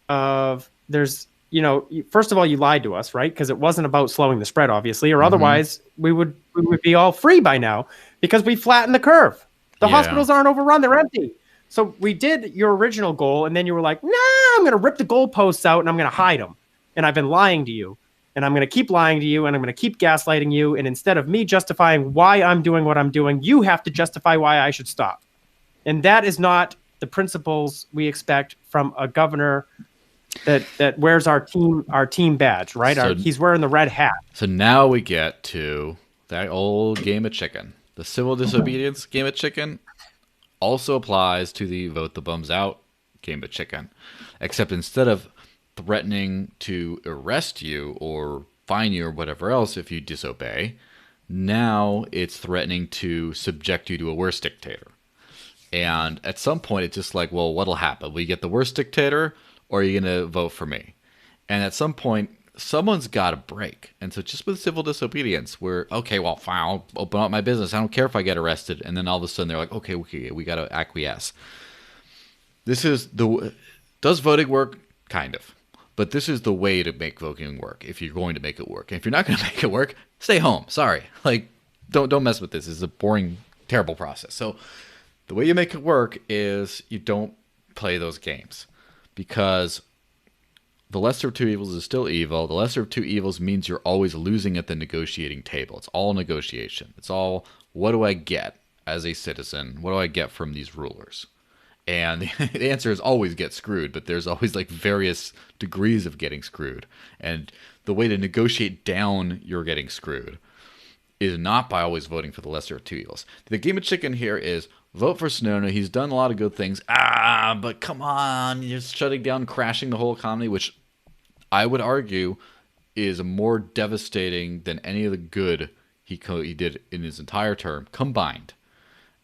of first of all, you lied to us, right? Because it wasn't about slowing the spread, obviously, or otherwise we would be all free by now because we flattened the curve. The hospitals aren't overrun; they're empty. So we did your original goal, and then you were like, "Nah, I'm going to rip the goalposts out and I'm going to hide them." And I've been lying to you, and I'm going to keep lying to you, and I'm going to keep gaslighting you. And instead of me justifying why I'm doing what I'm doing, you have to justify why I should stop. And that is not the principles we expect from a governor that wears our team badge, right? He's wearing the red hat. So now we get to that old game of chicken. The civil disobedience game of chicken also applies to the vote the bums out game of chicken, except instead of threatening to arrest you or fine you or whatever else if you disobey, now it's threatening to subject you to a worse dictator. And at some point, it's just like, well, what'll happen? Will you get the worst dictator, or are you going to vote for me? And at some point, someone's got to break. And so just with civil disobedience, we're, okay, well, fine, I'll open up my business. I don't care if I get arrested. And then all of a sudden, they're like, okay, we got to acquiesce. Does voting work? Kind of. But this is the way to make voting work if you're going to make it work. And if you're not going to make it work, stay home. Sorry. Don't mess with this. It's a boring, terrible process. So the way you make it work is you don't play those games, because the lesser of two evils is still evil. The lesser of two evils means you're always losing at the negotiating table. It's all negotiation. It's all, what do I get as a citizen? What do I get from these rulers? And the answer is always get screwed, but there's always various degrees of getting screwed. And the way to negotiate down your getting screwed is not by always voting for the lesser of two evils. The game of chicken here is vote for Sununu. He's done a lot of good things. But come on, you're shutting down, crashing the whole economy, which I would argue is more devastating than any of the good he did in his entire term combined.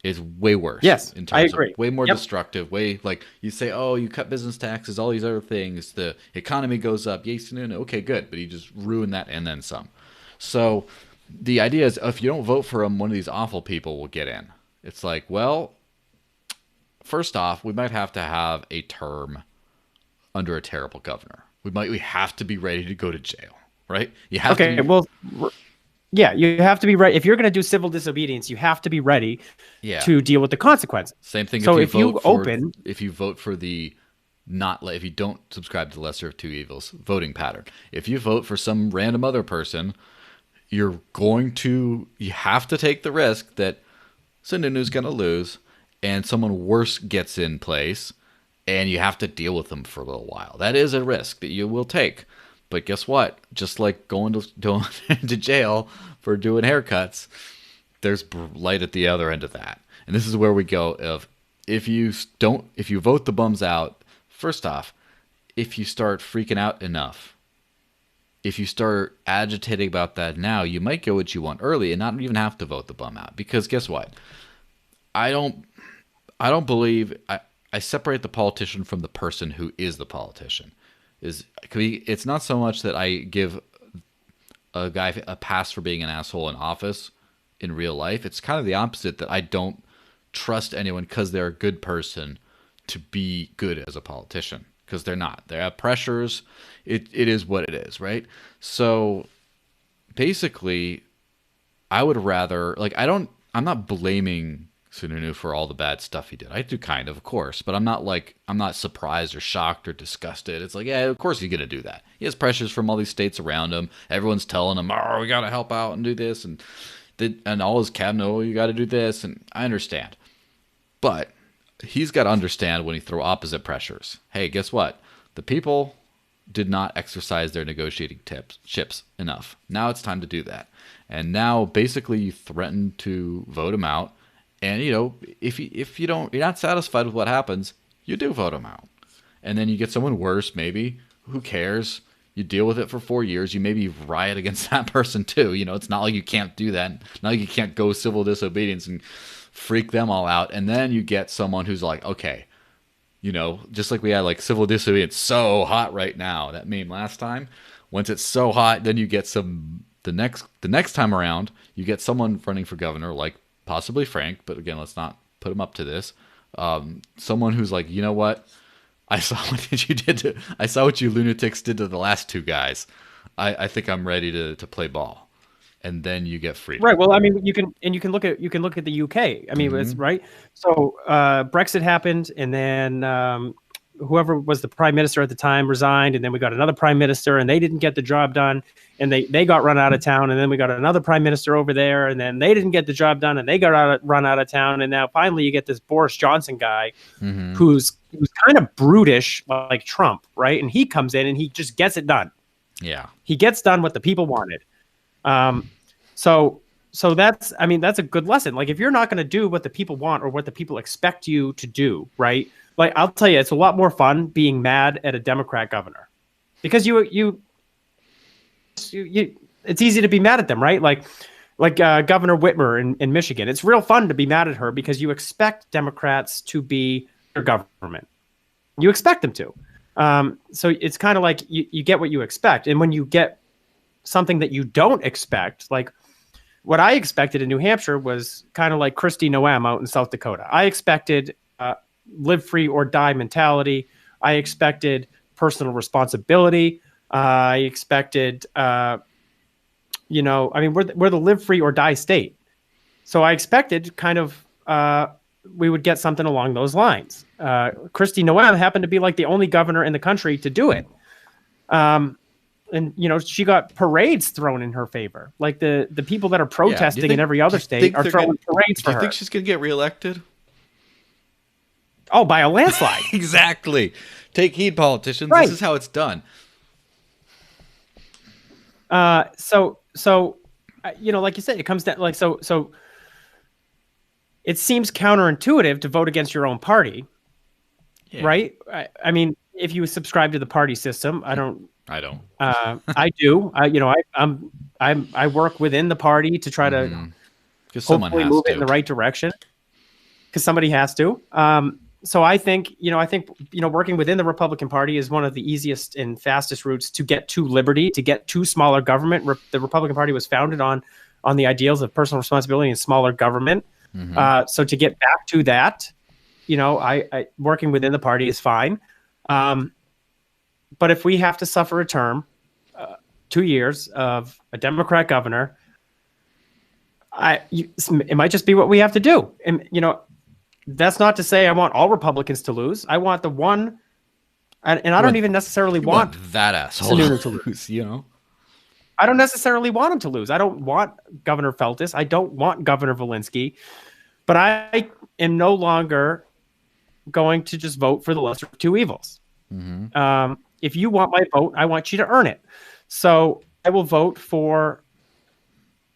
Is way worse. Yes, in terms I agree. Of way more destructive. Way you say, oh, you cut business taxes, all these other things. The economy goes up. Yay, Sununu. Okay, good. But he just ruined that and then some. So the idea is, if you don't vote for him, one of these awful people will get in. It's like, well, first off, we might have to have a term under a terrible governor. We have to be ready to go to jail, right? You have to. Well. Yeah, you have to be ready. If you're going to do civil disobedience, you have to be ready to deal with the consequences. Same thing. So if you vote for the if you don't subscribe to the lesser of two evils voting pattern, if you vote for some random other person, you have to take the risk that Sununu's going to lose, and someone worse gets in place, and you have to deal with them for a little while. That is a risk that you will take. But guess what? Just like going to jail for doing haircuts, there's light at the other end of that. And this is where we go of if you vote the bums out, first off, if you start freaking out enough, if you start agitating about that now, you might get what you want early and not even have to vote the bum out. Because guess what? I don't believe I separate the politician from the person who is the politician. It's not so much that I give a guy a pass for being an asshole in office in real life. It's kind of the opposite, that I don't trust anyone because they're a good person to be good as a politician, because they're not. They have pressures. It is what it is, right? So basically, I would rather, like, I'm not blaming Sununu for all the bad stuff he did. I do kind of course, but I'm not surprised or shocked or disgusted. It's like, yeah, of course he's gonna do that. He has pressures from all these states around him. Everyone's telling him, oh, we gotta help out and do this, and all his cabinet, oh, you gotta do this, and I understand. But he's got to understand when he throw opposite pressures. Hey, guess what? The people did not exercise their negotiating chips enough. Now it's time to do that. And now basically you threaten to vote him out. And, you know, if you're not satisfied with what happens, you do vote him out. And then you get someone worse, maybe. Who cares? You deal with it for 4 years. You maybe riot against that person too. You know, it's not like you can't do that. Not like you can't go civil disobedience and freak them all out. And then you get someone who's like, okay, you know, just like we had like civil disobedience so hot right now, that meme last time. Once it's so hot, then you get the next time around, you get someone running for governor, like possibly Frank, but again, let's not put him up to this. Someone who's like, you know what? I saw what you lunatics did to the last two guys. I think I'm ready to play ball. And then you get freedom. Right. Well, I mean, you can look at the UK. I mean, it's right. So Brexit happened, and then whoever was the prime minister at the time resigned, and then we got another prime minister, and they didn't get the job done, and they got run out of town, and then we got another prime minister over there, and then they didn't get the job done, and they got run out of town, and now finally you get this Boris Johnson guy, who's kind of brutish like Trump, right? And he comes in and he just gets it done. Yeah, he gets done what the people wanted. So that's a good lesson. Like, if you're not going to do what the people want or what the people expect you to do, right? Like, I'll tell you, it's a lot more fun being mad at a Democrat governor, because you it's easy to be mad at them, right? Like Governor Whitmer in Michigan. It's real fun to be mad at her because you expect Democrats to be your government. You expect them to. So it's kind of like you get what you expect. And when you get something that you don't expect, like what I expected in New Hampshire was kind of like Kristi Noem out in South Dakota. I expected live free or die mentality. I expected personal responsibility. I expected, we're the live free or die state. So I expected kind of we would get something along those lines. Kristi Noem happened to be like the only governor in the country to do it. And, you know, she got parades thrown in her favor. Like the people that are protesting in every other state are throwing parades for her. Do you think she's going to get reelected? Oh, by a landslide. Exactly. Take heed, politicians. Right. This is how it's done. So like you said, it comes down like, so it seems counterintuitive to vote against your own party. Yeah. Right. I mean, if you subscribe to the party system, I don't. I do. I work within the party to try to hopefully move it in the right direction, because somebody has to. So I think working within the Republican Party is one of the easiest and fastest routes to get to liberty, to get to smaller government. The Republican Party was founded on the ideals of personal responsibility and smaller government. So to get back to that, I working within the party is fine. But if we have to suffer a term, 2 years of a Democrat governor, it might just be what we have to do. And, that's not to say I want all Republicans to lose. I want the one, and I don't even necessarily want that asshole to lose, I don't necessarily want him to lose. I don't want Governor Feltus. I don't want Governor Walensky. But am no longer going to just vote for the lesser of two evils. If you want my vote, I want you to earn it. So I will vote for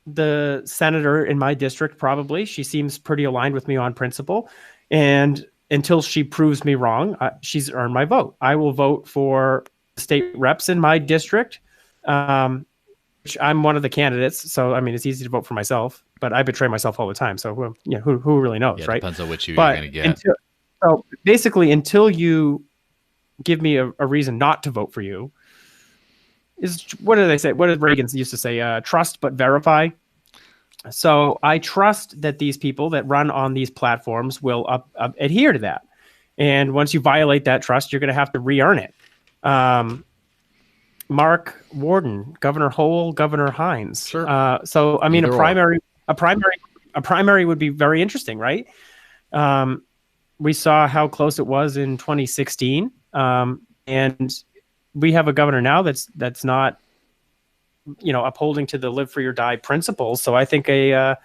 the senator in my district, probably. She seems pretty aligned with me on principle. And until she proves me wrong, she's earned my vote. I will vote for state reps in my district, which I'm one of the candidates. So, I mean, it's easy to vote for myself, but I betray myself all the time. So who really knows, right? Depends on which you're going to get. So basically, until you give me a reason not to vote for you, what do they say? What did Reagan used to say? Trust but verify. So I trust that these people that run on these platforms will adhere to that. And once you violate that trust, you're going to have to re-earn it. Mark Warden, Governor Hoel, Governor Hines. Sure. So I mean, a primary would be very interesting, right? We saw how close it was in 2016, and we have a governor now that's not, upholding to the live free or die principles. So I think a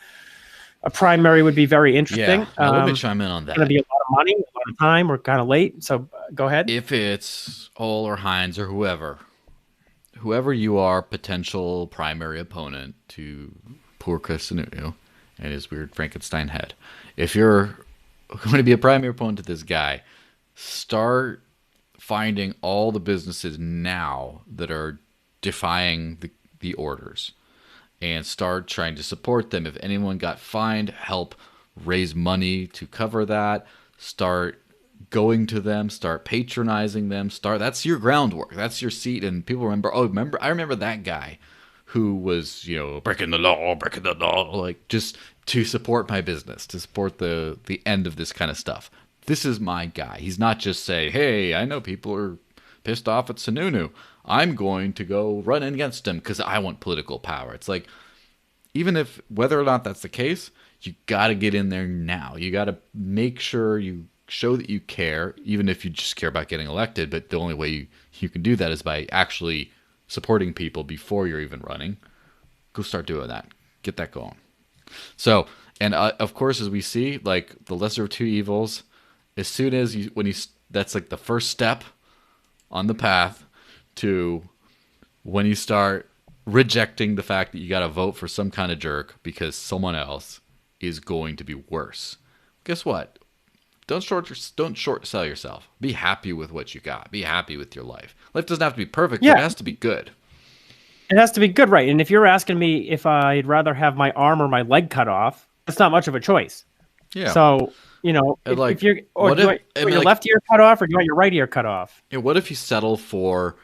primary would be very interesting. Yeah, let me chime in on that. It's going to be a lot of money, a lot of time. We're kind of late, so go ahead. If it's Hoel or Hines or whoever you are, potential primary opponent to poor Chris Sununu and his weird Frankenstein head, if you're going to be a primary opponent to this guy, start finding all the businesses now that are defying the orders and start trying to support them. If anyone got fined, help raise money to cover that. Start going to them, start patronizing them. That's your groundwork. That's your seat. And people I remember that guy who was, breaking the law, like just to support my business, to support the end of this kind of stuff. This is my guy. He's not just say, hey, I know people are pissed off at Sununu. I'm going to go run against him because I want political power. It's like, whether or not that's the case, you got to get in there now. You got to make sure you show that you care, even if you just care about getting elected. But the only way you can do that is by actually supporting people before you're even running. Go start doing that. Get that going. So, and of course, as we see, like the lesser of two evils, as soon as that's like the first step on the path to when you start rejecting the fact that you got to vote for some kind of jerk because someone else is going to be worse. Guess what? Don't short sell yourself. Be happy with what you got. Be happy with your life. Life doesn't have to be perfect, but it has to be good. It has to be good, right? And if you're asking me if I'd rather have my arm or my leg cut off, that's not much of a choice. Yeah. So, if you're, or do you want your left ear cut off, or do you want your right ear cut off? And what if you settle for,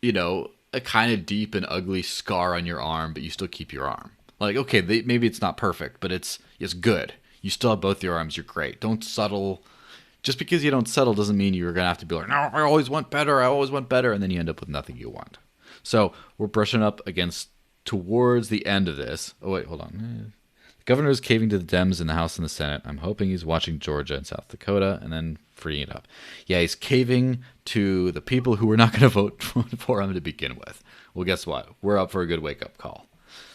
a kind of deep and ugly scar on your arm, but you still keep your arm? Like, okay, maybe it's not perfect, but it's good. You still have both your arms. You're great. Don't settle. Just because you don't settle doesn't mean you're going to have to be like, no, I always want better. And then you end up with nothing you want. So we're brushing up towards the end of this. Oh, wait, hold on. The governor is caving to the Dems in the House and the Senate. I'm hoping he's watching Georgia and South Dakota and then freeing it up. Yeah, he's caving to the people who were not going to vote for him to begin with. Well, guess what? We're up for a good wake-up call.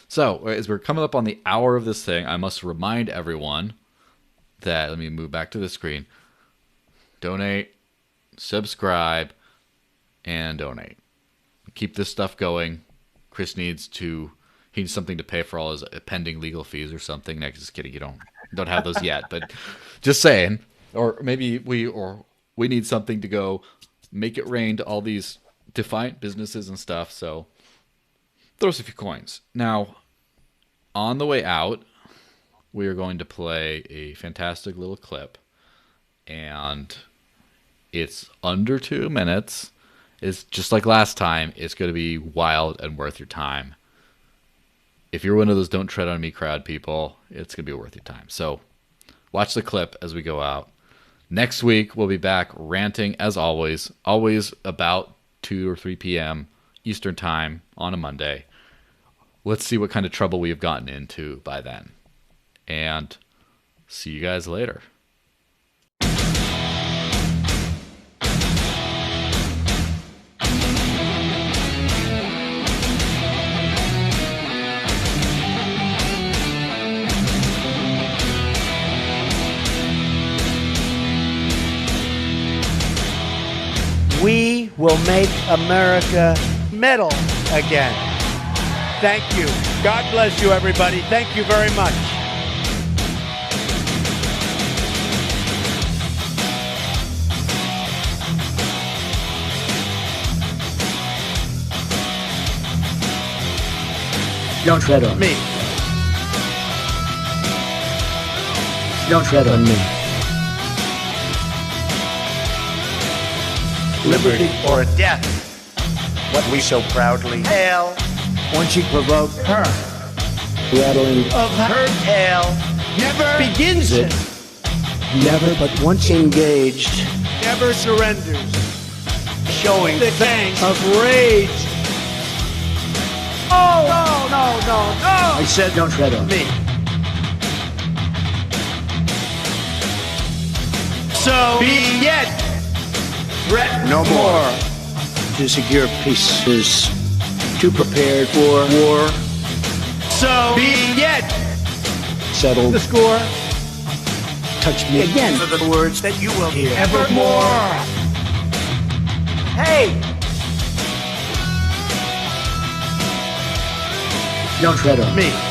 So as we're coming up on the hour of this thing, I must remind everyone that, let me move back to the screen, donate, subscribe, and donate. Keep this stuff going. Chris needs something to pay for all his pending legal fees or something. No, just kidding. You don't have those yet, but just saying. Or maybe we need something to go make it rain to all these defiant businesses and stuff. So throw us a few coins. Now, on the way out, we are going to play a fantastic little clip, and it's under 2 minutes. It's just like last time. It's going to be wild and worth your time. If you're one of those don't tread on me crowd people, it's going to be worth your time. So watch the clip as we go out. Next week, we'll be back ranting as always about 2 or 3 p.m. Eastern time on a Monday. Let's see what kind of trouble we have gotten into by then. And see you guys later. We will make America metal again. Thank you. God bless you, everybody. Thank you very much. Don't tread on me. Don't tread on me. Liberty or death. What we so proudly hail. Once you provoke her, rattling Of her tale never begins it. never but once engaged, Never surrenders. Showing the fangs of rage. Oh, no. I said don't tread on Me. So be yet. Threat No more. To secure peace is too prepared for war. So be yet. Settled The score. touch me again for the words that you will hear. Evermore. Hey. Don't tread on Me.